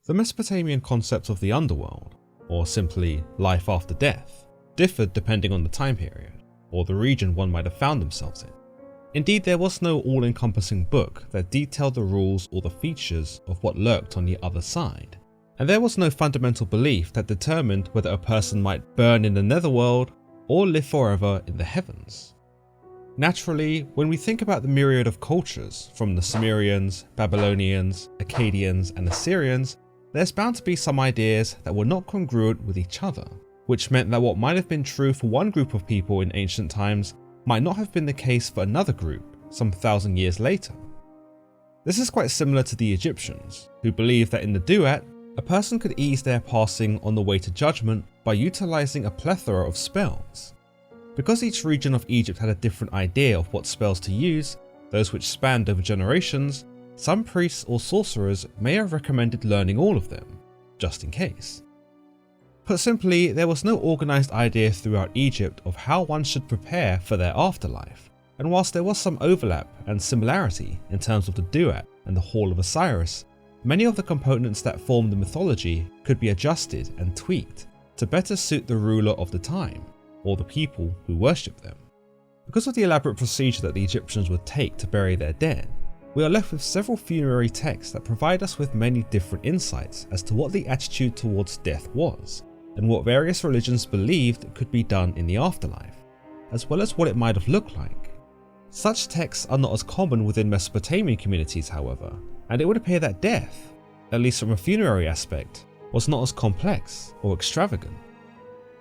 The Mesopotamian concept of the Underworld, or simply life after death, differed depending on the time period, or the region one might have found themselves in. Indeed, there was no all-encompassing book that detailed the rules or the features of what lurked on the other side, and there was no fundamental belief that determined whether a person might burn in the Netherworld or live forever in the heavens. Naturally, when we think about the myriad of cultures from the Sumerians, Babylonians, Akkadians and Assyrians, there's bound to be some ideas that were not congruent with each other, which meant that what might have been true for one group of people in ancient times might not have been the case for another group some 1,000 years later. This is quite similar to the Egyptians, who believed that in the duat, a person could ease their passing on the way to judgment by utilising a plethora of spells. Because each region of Egypt had a different idea of what spells to use, those which spanned over generations, some priests or sorcerers may have recommended learning all of them, just in case. Put simply, there was no organised idea throughout Egypt of how one should prepare for their afterlife, and whilst there was some overlap and similarity in terms of the duat and the Hall of Osiris, many of the components that formed the mythology could be adjusted and tweaked to better suit the ruler of the time, or the people who worship them. Because of the elaborate procedure that the Egyptians would take to bury their dead, we are left with several funerary texts that provide us with many different insights as to what the attitude towards death was, and what various religions believed could be done in the afterlife, as well as what it might have looked like. Such texts are not as common within Mesopotamian communities, however, and it would appear that death, at least from a funerary aspect, was not as complex or extravagant.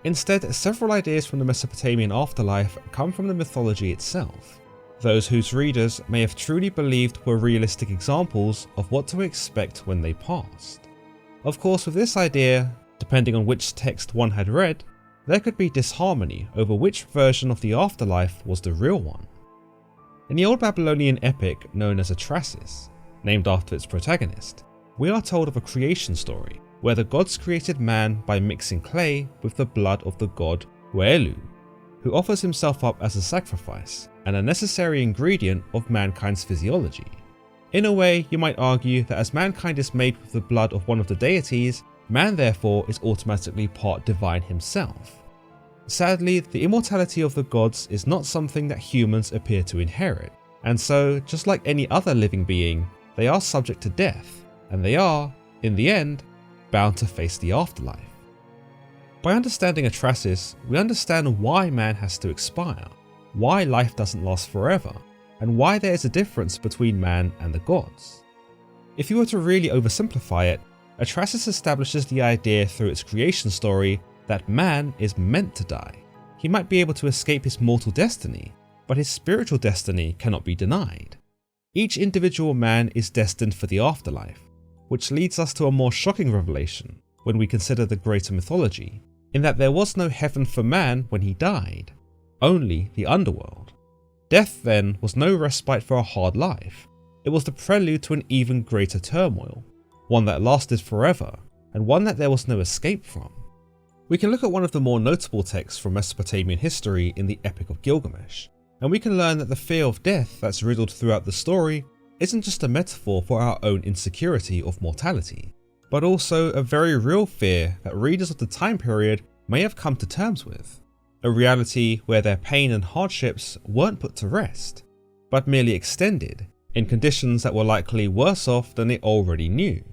Instead, several ideas from the Mesopotamian afterlife come from the mythology itself, those whose readers may have truly believed were realistic examples of what to expect when they passed. Of course, with this idea, depending on which text one had read, there could be disharmony over which version of the afterlife was the real one. In the old Babylonian epic known as Atrahasis, named after its protagonist, we are told of a creation story where the gods created man by mixing clay with the blood of the god Ereshkigal, who offers himself up as a sacrifice and a necessary ingredient of mankind's physiology. In a way, you might argue that as mankind is made with the blood of one of the deities, man therefore is automatically part divine himself. Sadly, the immortality of the gods is not something that humans appear to inherit, and so, just like any other living being, they are subject to death, and they are, in the end, bound to face the afterlife. By understanding Atrahasis, we understand why man has to expire, why life doesn't last forever, and why there is a difference between man and the gods. If you were to really oversimplify it, Atrahasis establishes the idea through its creation story that man is meant to die. He might be able to escape his mortal destiny, but his spiritual destiny cannot be denied. Each individual man is destined for the afterlife, which leads us to a more shocking revelation when we consider the greater mythology, in that there was no heaven for man when he died, only the underworld. Death then was no respite for a hard life, it was the prelude to an even greater turmoil, one that lasted forever, and one that there was no escape from. We can look at one of the more notable texts from Mesopotamian history in the Epic of Gilgamesh, and we can learn that the fear of death that's riddled throughout the story isn't just a metaphor for our own insecurity of mortality, but also a very real fear that readers of the time period may have come to terms with, a reality where their pain and hardships weren't put to rest, but merely extended in conditions that were likely worse off than it already knew.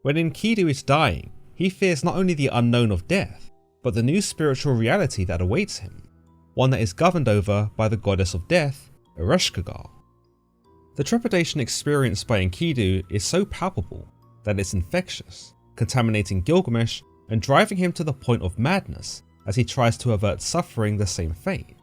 When Enkidu is dying, he fears not only the unknown of death, but the new spiritual reality that awaits him, one that is governed over by the goddess of death, Ereshkigal. The trepidation experienced by Enkidu is so palpable that it's infectious, contaminating Gilgamesh and driving him to the point of madness as he tries to avert suffering the same fate.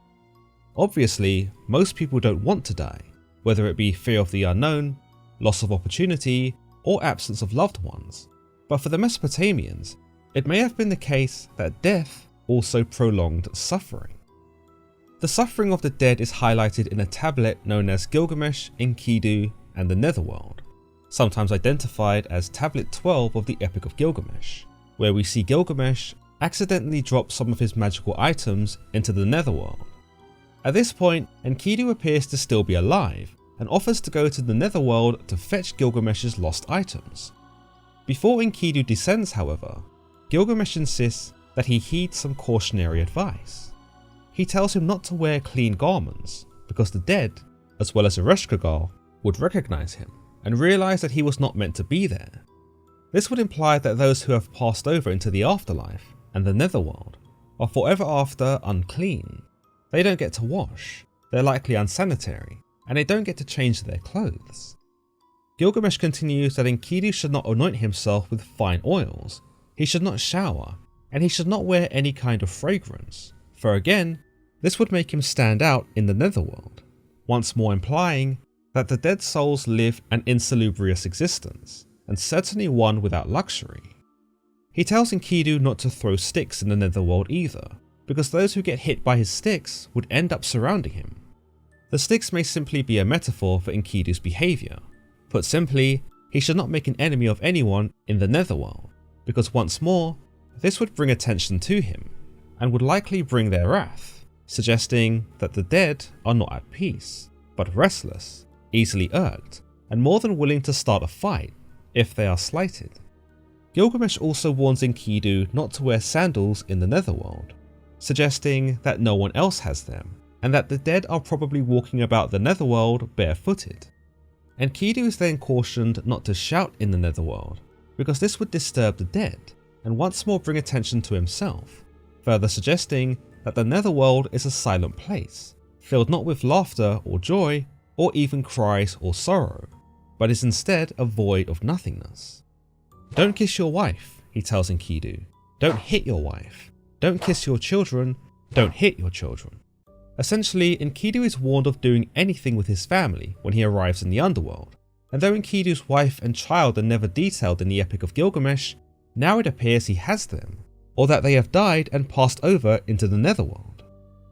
Obviously, most people don't want to die, whether it be fear of the unknown, loss of opportunity, or absence of loved ones. But for the Mesopotamians, it may have been the case that death also prolonged suffering. The suffering of the dead is highlighted in a tablet known as Gilgamesh, Enkidu, and the Netherworld, sometimes identified as Tablet 12 of the Epic of Gilgamesh, where we see Gilgamesh accidentally drop some of his magical items into the Netherworld. At this point, Enkidu appears to still be alive and offers to go to the Netherworld to fetch Gilgamesh's lost items. Before Enkidu descends, however, Gilgamesh insists that he heed some cautionary advice. He tells him not to wear clean garments because the dead, as well as Ereshkigal, would recognize him and realize that he was not meant to be there. This would imply that those who have passed over into the afterlife and the Netherworld are forever after unclean. They don't get to wash, they're likely unsanitary, and they don't get to change their clothes. Gilgamesh continues that Enkidu should not anoint himself with fine oils, he should not shower, and he should not wear any kind of fragrance, for again, this would make him stand out in the Netherworld, once more implying that the dead souls live an insalubrious existence, and certainly one without luxury. He tells Enkidu not to throw sticks in the Netherworld either, because those who get hit by his sticks would end up surrounding him. The sticks may simply be a metaphor for Enkidu's behaviour. Put simply, he should not make an enemy of anyone in the Netherworld, because once more, this would bring attention to him, and would likely bring their wrath, suggesting that the dead are not at peace, but restless, easily irked, and more than willing to start a fight if they are slighted. Gilgamesh also warns Enkidu not to wear sandals in the Netherworld, suggesting that no one else has them, and that the dead are probably walking about the Netherworld barefooted. Enkidu is then cautioned not to shout in the Netherworld, because this would disturb the dead, and once more bring attention to himself, further suggesting that the Netherworld is a silent place, filled not with laughter or joy, or even cries or sorrow, but is instead a void of nothingness. Don't kiss your wife, he tells Enkidu. Don't hit your wife. Don't kiss your children. Don't hit your children. Essentially, Enkidu is warned of doing anything with his family when he arrives in the Underworld, and though Enkidu's wife and child are never detailed in the Epic of Gilgamesh, now it appears he has them, or that they have died and passed over into the Netherworld.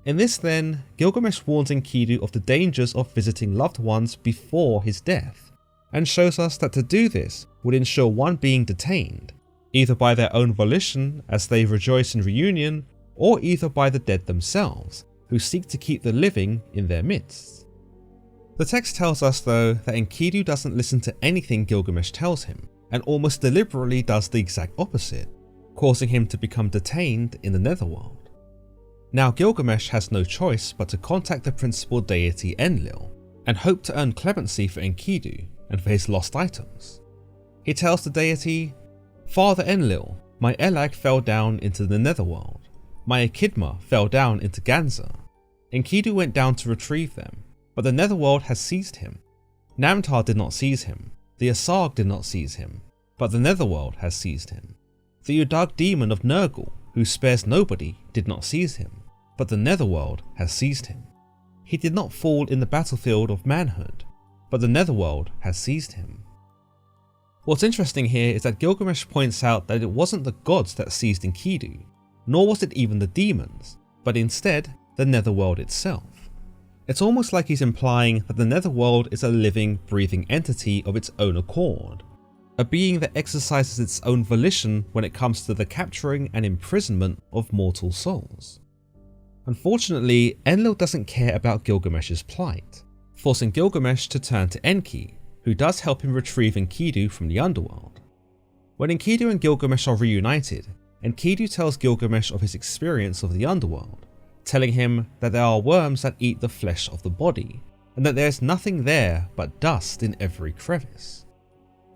In this then, Gilgamesh warns Enkidu of the dangers of visiting loved ones before his death, and shows us that to do this would ensure one being detained, either by their own volition as they rejoice in reunion, or either by the dead themselves, who seek to keep the living in their midst. The text tells us though that Enkidu doesn't listen to anything Gilgamesh tells him, and almost deliberately does the exact opposite, causing him to become detained in the Netherworld. Now Gilgamesh has no choice but to contact the principal deity Enlil, and hope to earn clemency for Enkidu and for his lost items. He tells the deity, "Father Enlil, my Elag fell down into the Netherworld. My Echidna fell down into Ganza. Enkidu went down to retrieve them, but the Netherworld has seized him. Namtar did not seize him, the Asarg did not seize him, but the Netherworld has seized him. The Udug demon of Nergal, who spares nobody, did not seize him, but the Netherworld has seized him. He did not fall in the battlefield of manhood, but the Netherworld has seized him." What's interesting here is that Gilgamesh points out that it wasn't the gods that seized Enkidu, nor was it even the demons, but instead the Netherworld itself. It's almost like he's implying that the Netherworld is a living, breathing entity of its own accord, a being that exercises its own volition when it comes to the capturing and imprisonment of mortal souls. Unfortunately, Enlil doesn't care about Gilgamesh's plight, forcing Gilgamesh to turn to Enki, who does help him retrieve Enkidu from the Underworld. When Enkidu and Gilgamesh are reunited, Enkidu tells Gilgamesh of his experience of the Underworld, telling him that there are worms that eat the flesh of the body, and that there is nothing there but dust in every crevice.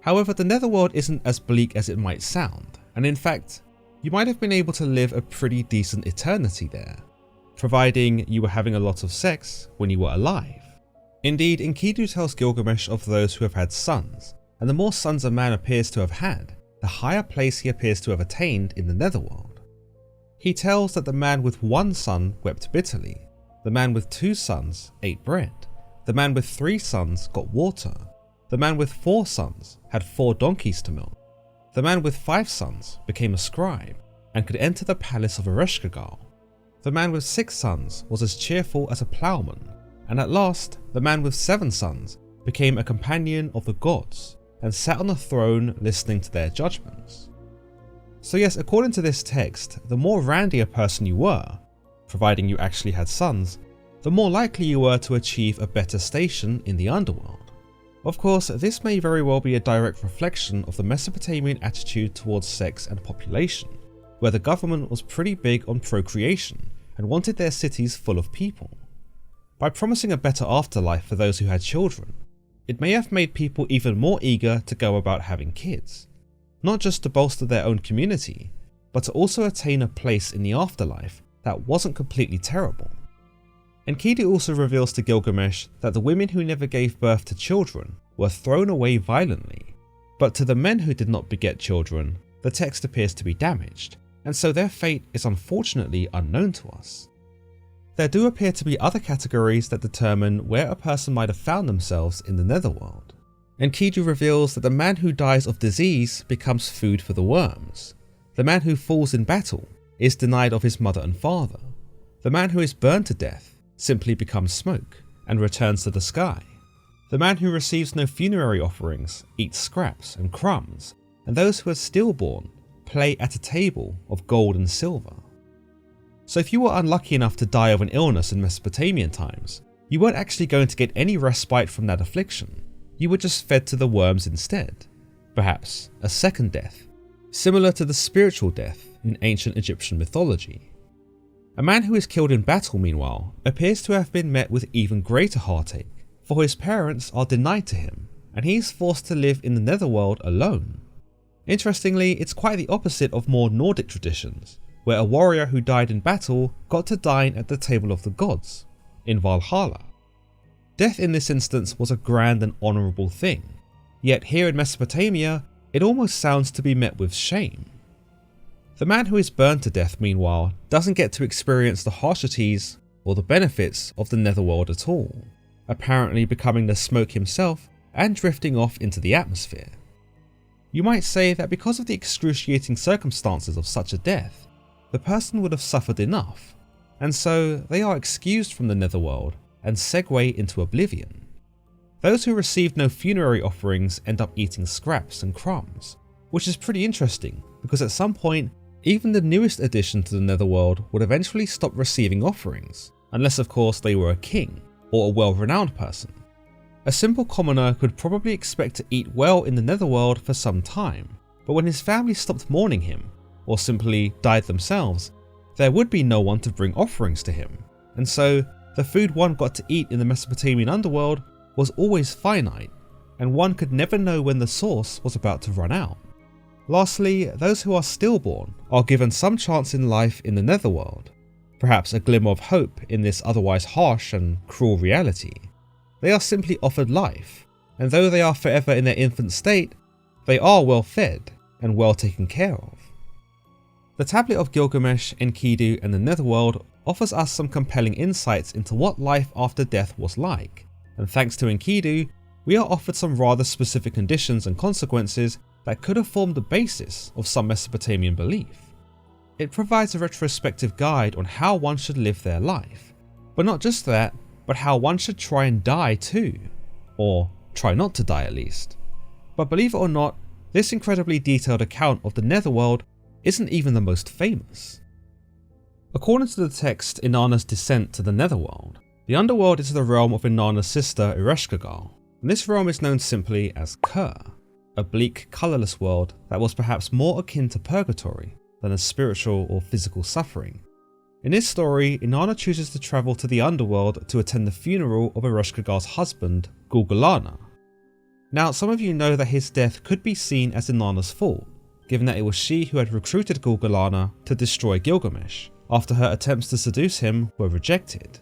However, the Netherworld isn't as bleak as it might sound, and in fact, you might have been able to live a pretty decent eternity there, providing you were having a lot of sex when you were alive. Indeed, Enkidu tells Gilgamesh of those who have had sons, and the more sons a man appears to have had, the higher place he appears to have attained in the Netherworld. He tells that the man with one son wept bitterly, the man with 2 sons ate bread, the man with 3 sons got water, the man with 4 sons had 4 donkeys to milk, the man with 5 sons became a scribe and could enter the palace of Ereshkigal, the man with 6 sons was as cheerful as a ploughman, and at last the man with 7 sons became a companion of the gods and sat on a throne listening to their judgments. So yes, according to this text, the more randy a person you were, providing you actually had sons, the more likely you were to achieve a better station in the Underworld. Of course, this may very well be a direct reflection of the Mesopotamian attitude towards sex and population, where the government was pretty big on procreation and wanted their cities full of people. By promising a better afterlife for those who had children, it may have made people even more eager to go about having kids, not just to bolster their own community, but to also attain a place in the afterlife that wasn't completely terrible. Enkidu also reveals to Gilgamesh that the women who never gave birth to children were thrown away violently, but to the men who did not beget children, the text appears to be damaged, and so their fate is unfortunately unknown to us. There do appear to be other categories that determine where a person might have found themselves in the Netherworld. Enkidu reveals that the man who dies of disease becomes food for the worms. The man who falls in battle is denied of his mother and father. The man who is burned to death simply becomes smoke and returns to the sky. The man who receives no funerary offerings eats scraps and crumbs, and those who are stillborn play at a table of gold and silver. So if you were unlucky enough to die of an illness in Mesopotamian times, you weren't actually going to get any respite from that affliction. You were just fed to the worms instead. Perhaps a second death, similar to the spiritual death in ancient Egyptian mythology. A man who is killed in battle, meanwhile, appears to have been met with even greater heartache, for his parents are denied to him, and he is forced to live in the Netherworld alone. Interestingly, it's quite the opposite of more Nordic traditions, where a warrior who died in battle got to dine at the table of the gods, in Valhalla. Death in this instance was a grand and honourable thing, yet here in Mesopotamia, it almost sounds to be met with shame. The man who is burned to death, meanwhile, doesn't get to experience the harshities or the benefits of the Netherworld at all, apparently becoming the smoke himself and drifting off into the atmosphere. You might say that because of the excruciating circumstances of such a death, the person would have suffered enough, and so they are excused from the Netherworld and segue into oblivion. Those who received no funerary offerings end up eating scraps and crumbs, which is pretty interesting because at some point, even the newest addition to the Netherworld would eventually stop receiving offerings, unless of course they were a king or a well-renowned person. A simple commoner could probably expect to eat well in the Netherworld for some time, but when his family stopped mourning him, or simply died themselves, there would be no one to bring offerings to him, and so the food one got to eat in the Mesopotamian underworld was always finite, and one could never know when the source was about to run out. Lastly, those who are stillborn are given some chance in life in the Netherworld, perhaps a glimmer of hope in this otherwise harsh and cruel reality. They are simply offered life, and though they are forever in their infant state, they are well fed and well taken care of. The Tablet of Gilgamesh, Enkidu and the Netherworld offers us some compelling insights into what life after death was like, and thanks to Enkidu, we are offered some rather specific conditions and consequences that could have formed the basis of some Mesopotamian belief. It provides a retrospective guide on how one should live their life, but not just that, but how one should try and die too, or try not to die at least. But believe it or not, this incredibly detailed account of the Netherworld isn't even the most famous. According to the text Inanna's Descent to the Netherworld, the Underworld is the realm of Inanna's sister Ereshkigal, and this realm is known simply as Kur, a bleak, colourless world that was perhaps more akin to purgatory than a spiritual or physical suffering. In this story, Inanna chooses to travel to the Underworld to attend the funeral of Ereshkigal's husband, Gulgulana. Now, some of you know that his death could be seen as Inanna's fault, given that it was she who had recruited Gulgulana to destroy Gilgamesh, after her attempts to seduce him were rejected.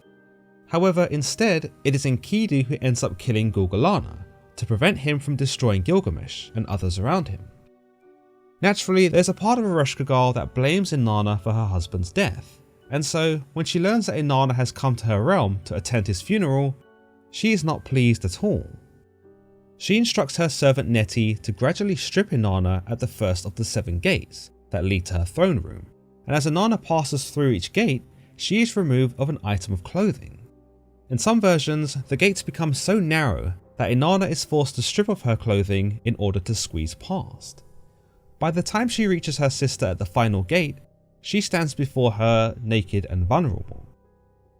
However, instead, it is Enkidu who ends up killing Gulgulana, to prevent him from destroying Gilgamesh and others around him. Naturally, there's a part of Ereshkigal that blames Inanna for her husband's death, and so when she learns that Inanna has come to her realm to attend his funeral, she is not pleased at all. She instructs her servant Neti to gradually strip Inanna at the first of the 7 gates that lead to her throne room, and as Inanna passes through each gate, she is removed of an item of clothing. In some versions, the gates become so narrow that Inanna is forced to strip off her clothing in order to squeeze past. By the time she reaches her sister at the final gate, she stands before her naked and vulnerable.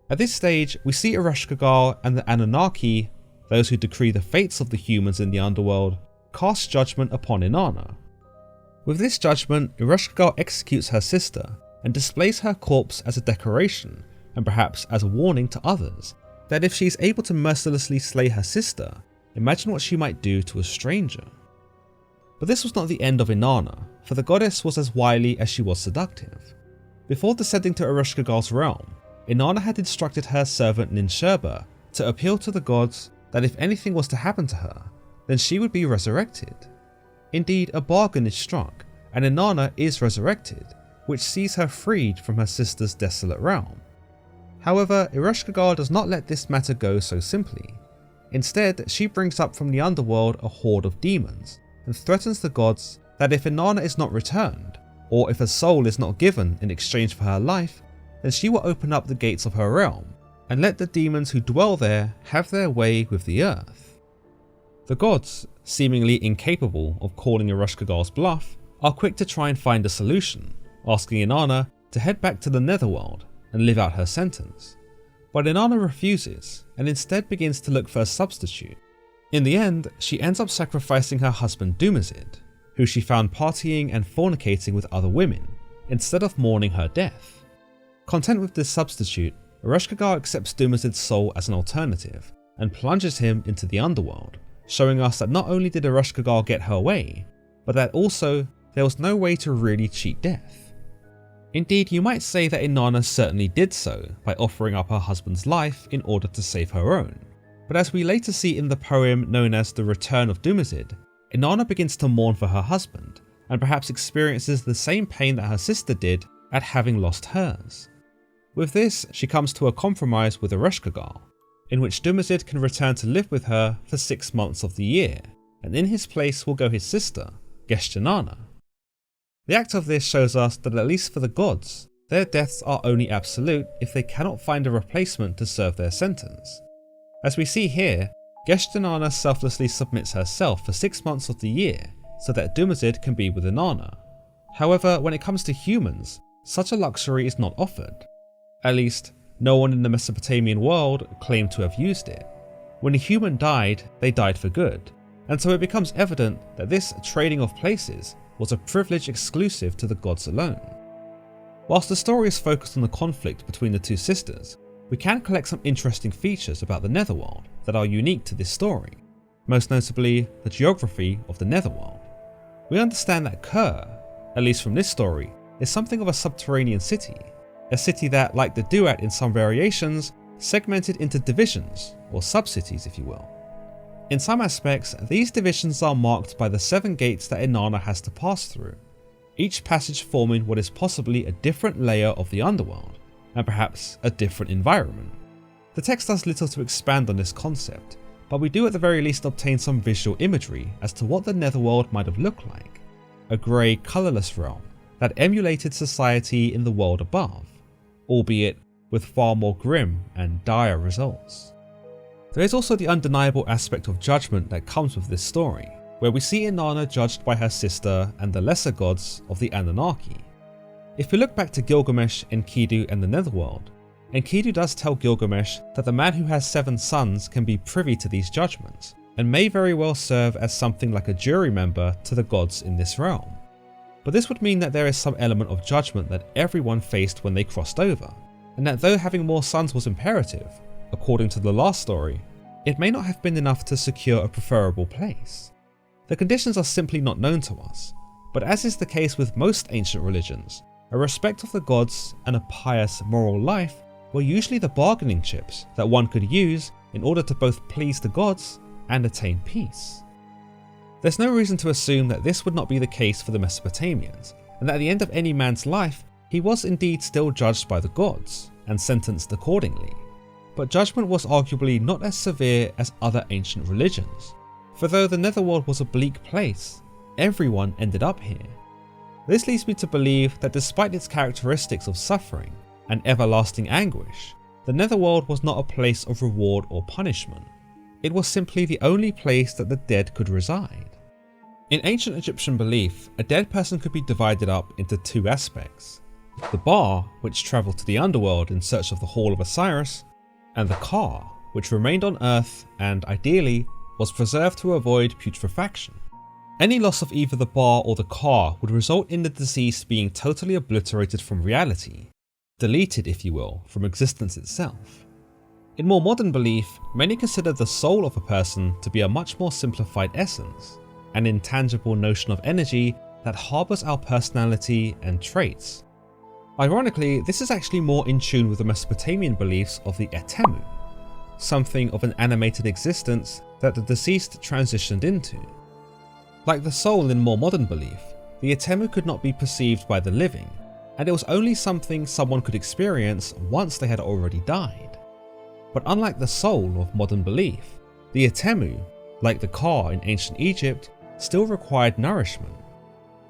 At this stage, we see Ereshkigal and the Anunnaki, those who decree the fates of the humans in the underworld, cast judgment upon Inanna. With this judgment, Ereshkigal executes her sister and displays her corpse as a decoration and perhaps as a warning to others that if she is able to mercilessly slay her sister, imagine what she might do to a stranger. But this was not the end of Inanna, for the goddess was as wily as she was seductive. Before descending to Ereshkigal's realm, Inanna had instructed her servant Ninshurba to appeal to the gods that if anything was to happen to her, then she would be resurrected. Indeed, a bargain is struck, and Inanna is resurrected, which sees her freed from her sister's desolate realm. However, Ereshkigal does not let this matter go so simply. Instead, she brings up from the underworld a horde of demons and threatens the gods that if Inanna is not returned, or if a soul is not given in exchange for her life, then she will open up the gates of her realm and let the demons who dwell there have their way with the earth. The gods, seemingly incapable of calling Ereshkigal's bluff, are quick to try and find a solution, asking Inanna to head back to the Netherworld and live out her sentence. But Inanna refuses and instead begins to look for a substitute. In the end, she ends up sacrificing her husband Dumuzid, who she found partying and fornicating with other women, instead of mourning her death. Content with this substitute, Ereshkigal accepts Dumuzid's soul as an alternative and plunges him into the underworld, showing us that not only did Ereshkigal get her way, but that also there was no way to really cheat death. Indeed, you might say that Inanna certainly did so by offering up her husband's life in order to save her own. But as we later see in the poem known as The Return of Dumuzid, Inanna begins to mourn for her husband and perhaps experiences the same pain that her sister did at having lost hers. With this, she comes to a compromise with Ereshkigal, in which Dumuzid can return to live with her for 6 months of the year, and in his place will go his sister, Inanna. The act of this shows us that at least for the gods, their deaths are only absolute if they cannot find a replacement to serve their sentence. As we see here, Inanna selflessly submits herself for 6 months of the year so that Dumuzid can be with Inanna. However, when it comes to humans, such a luxury is not offered. At least, no one in the Mesopotamian world claimed to have used it. When a human died, they died for good, and so it becomes evident that this trading of places was a privilege exclusive to the gods alone. Whilst the story is focused on the conflict between the two sisters, we can collect some interesting features about the Netherworld that are unique to this story, most notably the geography of the Netherworld. We understand that Ker, at least from this story, is something of a subterranean city, a city that, like the Duat in some variations, segmented into divisions, or sub-cities if you will. In some aspects, these divisions are marked by the 7 gates that Inanna has to pass through, each passage forming what is possibly a different layer of the underworld, and perhaps a different environment. The text does little to expand on this concept, but we do at the very least obtain some visual imagery as to what the Netherworld might have looked like, a grey, colourless realm that emulated society in the world above, albeit with far more grim and dire results. There is also the undeniable aspect of judgment that comes with this story, where we see Inanna judged by her sister and the lesser gods of the Anunnaki. If we look back to Gilgamesh, Enkidu and the Netherworld, Enkidu does tell Gilgamesh that the man who has 7 sons can be privy to these judgments, and may very well serve as something like a jury member to the gods in this realm. But this would mean that there is some element of judgment that everyone faced when they crossed over, and that though having more sons was imperative, according to the last story, it may not have been enough to secure a preferable place. The conditions are simply not known to us, but as is the case with most ancient religions, a respect of the gods and a pious moral life were usually the bargaining chips that one could use in order to both please the gods and attain peace. There's no reason to assume that this would not be the case for the Mesopotamians, and that at the end of any man's life, he was indeed still judged by the gods and sentenced accordingly. But judgment was arguably not as severe as other ancient religions, for though the Netherworld was a bleak place, everyone ended up here. This leads me to believe that despite its characteristics of suffering and everlasting anguish, the Netherworld was not a place of reward or punishment. It was simply the only place that the dead could reside. In ancient Egyptian belief, a dead person could be divided up into 2 aspects: the Ba, which travelled to the underworld in search of the Hall of Osiris, and the Ka, which remained on Earth and, ideally, was preserved to avoid putrefaction. Any loss of either the bar or the car would result in the deceased being totally obliterated from reality, deleted, if you will, from existence itself. In more modern belief, many consider the soul of a person to be a much more simplified essence, an intangible notion of energy that harbours our personality and traits. Ironically, this is actually more in tune with the Mesopotamian beliefs of the Etemmu, something of an animated existence that the deceased transitioned into. Like the soul in more modern belief, the Etemmu could not be perceived by the living, and it was only something someone could experience once they had already died. But unlike the soul of modern belief, the Etemmu, like the Ka in ancient Egypt, still required nourishment.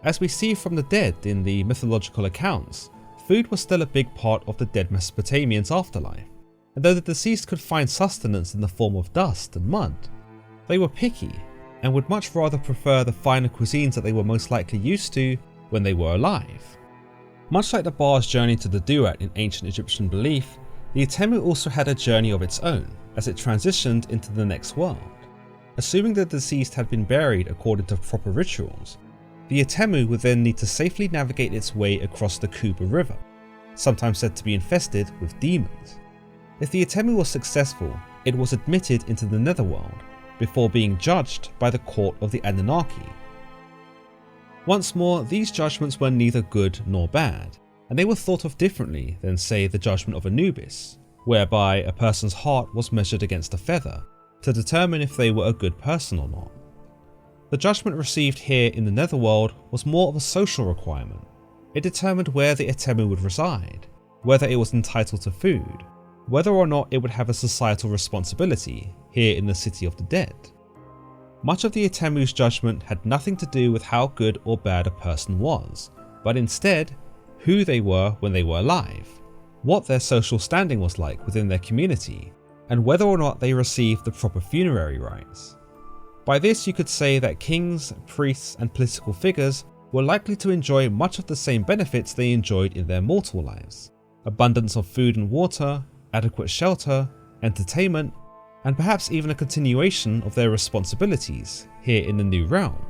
As we see from the dead in the mythological accounts, food was still a big part of the dead Mesopotamians' afterlife, and though the deceased could find sustenance in the form of dust and mud, they were picky and would much rather prefer the finer cuisines that they were most likely used to when they were alive. Much like the bar's journey to the duat in ancient Egyptian belief, the Etemmu also had a journey of its own as it transitioned into the next world. Assuming the deceased had been buried according to proper rituals, the Etemmu would then need to safely navigate its way across the Kuba River, sometimes said to be infested with demons. If the Etemmu was successful, it was admitted into the Netherworld before being judged by the court of the Anunnaki. Once more, these judgments were neither good nor bad, and they were thought of differently than, say, the judgment of Anubis, whereby a person's heart was measured against a feather to determine if they were a good person or not. The judgment received here in the Netherworld was more of a social requirement. It determined where the Etemmu would reside, whether it was entitled to food, whether or not it would have a societal responsibility here in the City of the Dead. Much of the Etemmu's judgment had nothing to do with how good or bad a person was, but instead, who they were when they were alive, what their social standing was like within their community, and whether or not they received the proper funerary rites. By this you could say that kings, priests and political figures were likely to enjoy much of the same benefits they enjoyed in their mortal lives: abundance of food and water, adequate shelter, entertainment, and perhaps even a continuation of their responsibilities here in the new realm.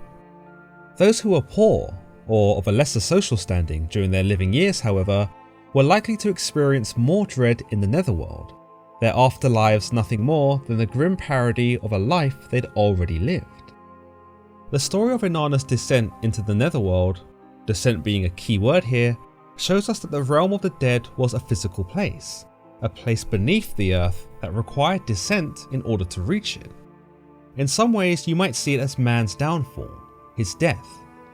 Those who were poor, or of a lesser social standing during their living years, however, were likely to experience more dread in the Netherworld, their afterlives nothing more than the grim parody of a life they'd already lived. The story of Inanna's descent into the Netherworld, descent being a key word here, shows us that the realm of the dead was a physical place, a place beneath the earth that required descent in order to reach it. In some ways you might see it as man's downfall, his death,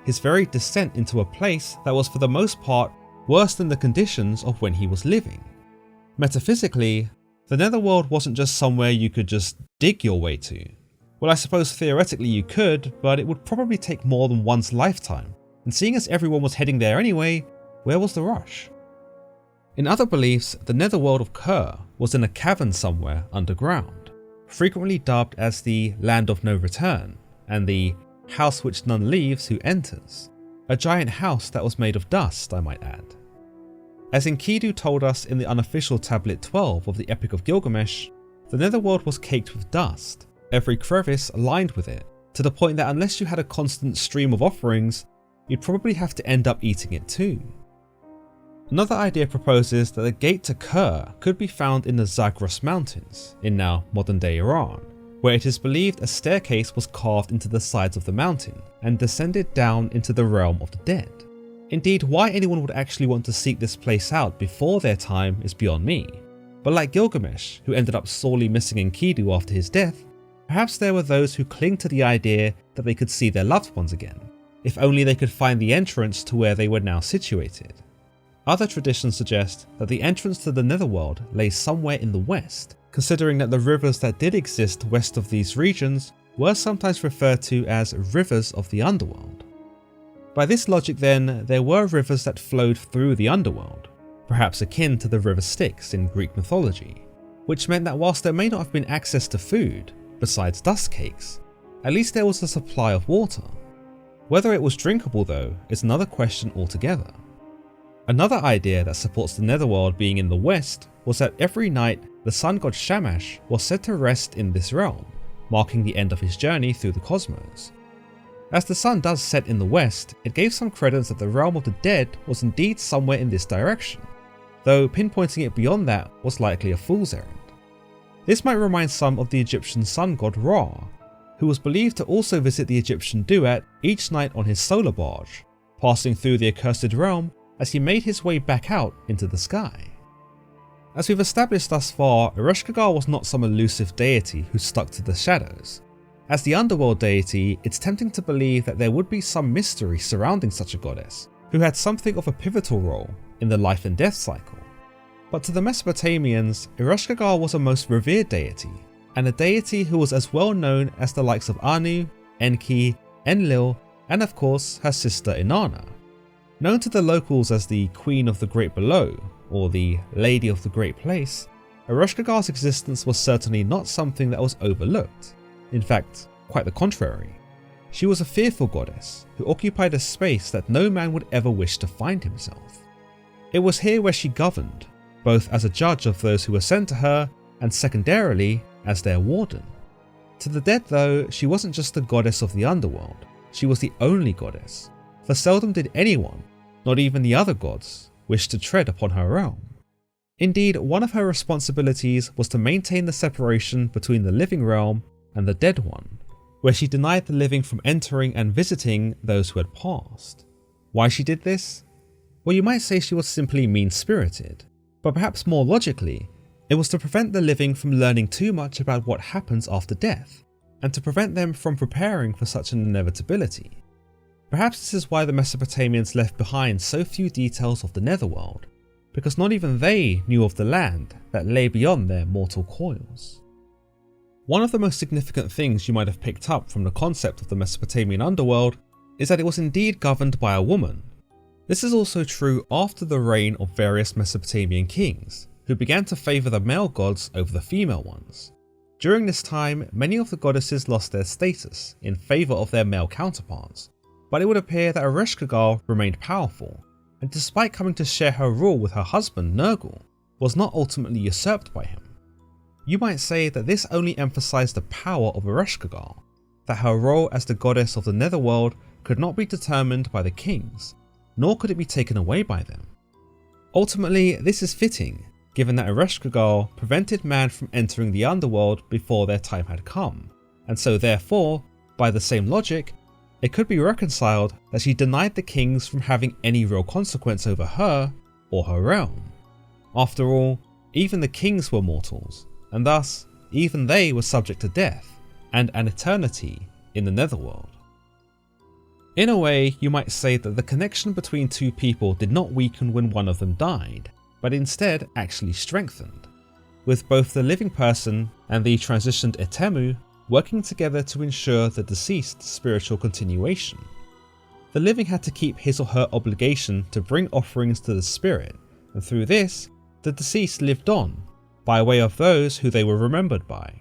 his very descent into a place that was for the most part worse than the conditions of when he was living. Metaphysically, the Netherworld wasn't just somewhere you could just dig your way to. Well, I suppose theoretically you could, but it would probably take more than one's lifetime, and seeing as everyone was heading there anyway, where was the rush? In other beliefs, the Netherworld of Ker was in a cavern somewhere underground, frequently dubbed as the Land of No Return, and the House which none leaves who enters, a giant house that was made of dust, I might add. As Enkidu told us in the unofficial Tablet 12 of the Epic of Gilgamesh, the Netherworld was caked with dust, every crevice lined with it, to the point that unless you had a constant stream of offerings, you'd probably have to end up eating it too. Another idea proposes that the gate to Ker could be found in the Zagros Mountains, in now modern-day Iran, where it is believed a staircase was carved into the sides of the mountain and descended down into the realm of the dead. Indeed, why anyone would actually want to seek this place out before their time is beyond me, but like Gilgamesh, who ended up sorely missing Enkidu after his death, perhaps there were those who cling to the idea that they could see their loved ones again, if only they could find the entrance to where they were now situated. Other traditions suggest that the entrance to the Netherworld lay somewhere in the west, considering that the rivers that did exist west of these regions were sometimes referred to as rivers of the Underworld. By this logic then, there were rivers that flowed through the Underworld, perhaps akin to the river Styx in Greek mythology, which meant that whilst there may not have been access to food, besides dust cakes, at least there was a supply of water. Whether it was drinkable though is another question altogether. Another idea that supports the Netherworld being in the west was that every night the sun god Shamash was said to rest in this realm, marking the end of his journey through the cosmos. As the sun does set in the west, it gave some credence that the realm of the dead was indeed somewhere in this direction, though pinpointing it beyond that was likely a fool's errand. This might remind some of the Egyptian sun god Ra, who was believed to also visit the Egyptian duat each night on his solar barge, passing through the accursed realm as he made his way back out into the sky. As we've established thus far, Ereshkigal was not some elusive deity who stuck to the shadows. As the Underworld deity, it's tempting to believe that there would be some mystery surrounding such a goddess, who had something of a pivotal role in the life and death cycle. But to the Mesopotamians, Ereshkigal was a most revered deity, and a deity who was as well known as the likes of Anu, Enki, Enlil, and of course her sister Inanna. Known to the locals as the Queen of the Great Below, or the Lady of the Great Place, Ereshkigal's existence was certainly not something that was overlooked. In fact, quite the contrary. She was a fearful goddess who occupied a space that no man would ever wish to find himself. It was here where she governed, both as a judge of those who were sent to her and secondarily as their warden. To the dead though, she wasn't just the goddess of the underworld, she was the only goddess, for seldom did anyone, not even the other gods, wish to tread upon her realm. Indeed, one of her responsibilities was to maintain the separation between the living realm and the dead one, where she denied the living from entering and visiting those who had passed. Why she did this? Well, you might say she was simply mean-spirited, but perhaps more logically, it was to prevent the living from learning too much about what happens after death, and to prevent them from preparing for such an inevitability. Perhaps this is why the Mesopotamians left behind so few details of the Netherworld, because not even they knew of the land that lay beyond their mortal coils. One of the most significant things you might have picked up from the concept of the Mesopotamian underworld is that it was indeed governed by a woman. This is also true after the reign of various Mesopotamian kings, who began to favour the male gods over the female ones. During this time, many of the goddesses lost their status in favour of their male counterparts, but it would appear that Ereshkigal remained powerful, and despite coming to share her rule with her husband Nergal, was not ultimately usurped by him. You might say that this only emphasised the power of Ereshkigal, that her role as the goddess of the Netherworld could not be determined by the kings, nor could it be taken away by them. Ultimately, this is fitting, given that Ereshkigal prevented man from entering the underworld before their time had come, and so therefore, by the same logic, it could be reconciled that she denied the kings from having any real consequence over her or her realm. After all, even the kings were mortals, and thus even they were subject to death and an eternity in the Netherworld. In a way, you might say that the connection between two people did not weaken when one of them died, but instead actually strengthened, with both the living person and the transitioned Etemmu working together to ensure the deceased's spiritual continuation. The living had to keep his or her obligation to bring offerings to the spirit, and through this, the deceased lived on, by way of those who they were remembered by.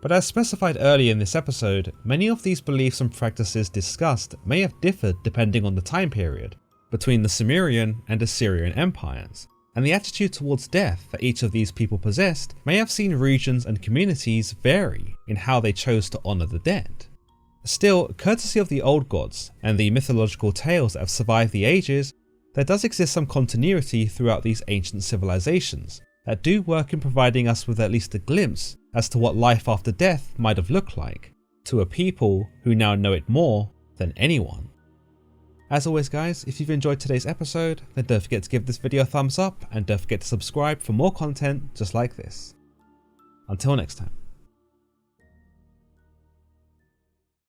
But as specified earlier in this episode, many of these beliefs and practices discussed may have differed depending on the time period, between the Sumerian and Assyrian empires, and the attitude towards death that each of these people possessed may have seen regions and communities vary in how they chose to honour the dead. Still, courtesy of the old gods and the mythological tales that have survived the ages, there does exist some continuity throughout these ancient civilizations that do work in providing us with at least a glimpse as to what life after death might have looked like, to a people who now know it more than anyone. As always guys, if you've enjoyed today's episode, then don't forget to give this video a thumbs up and don't forget to subscribe for more content just like this. Until next time.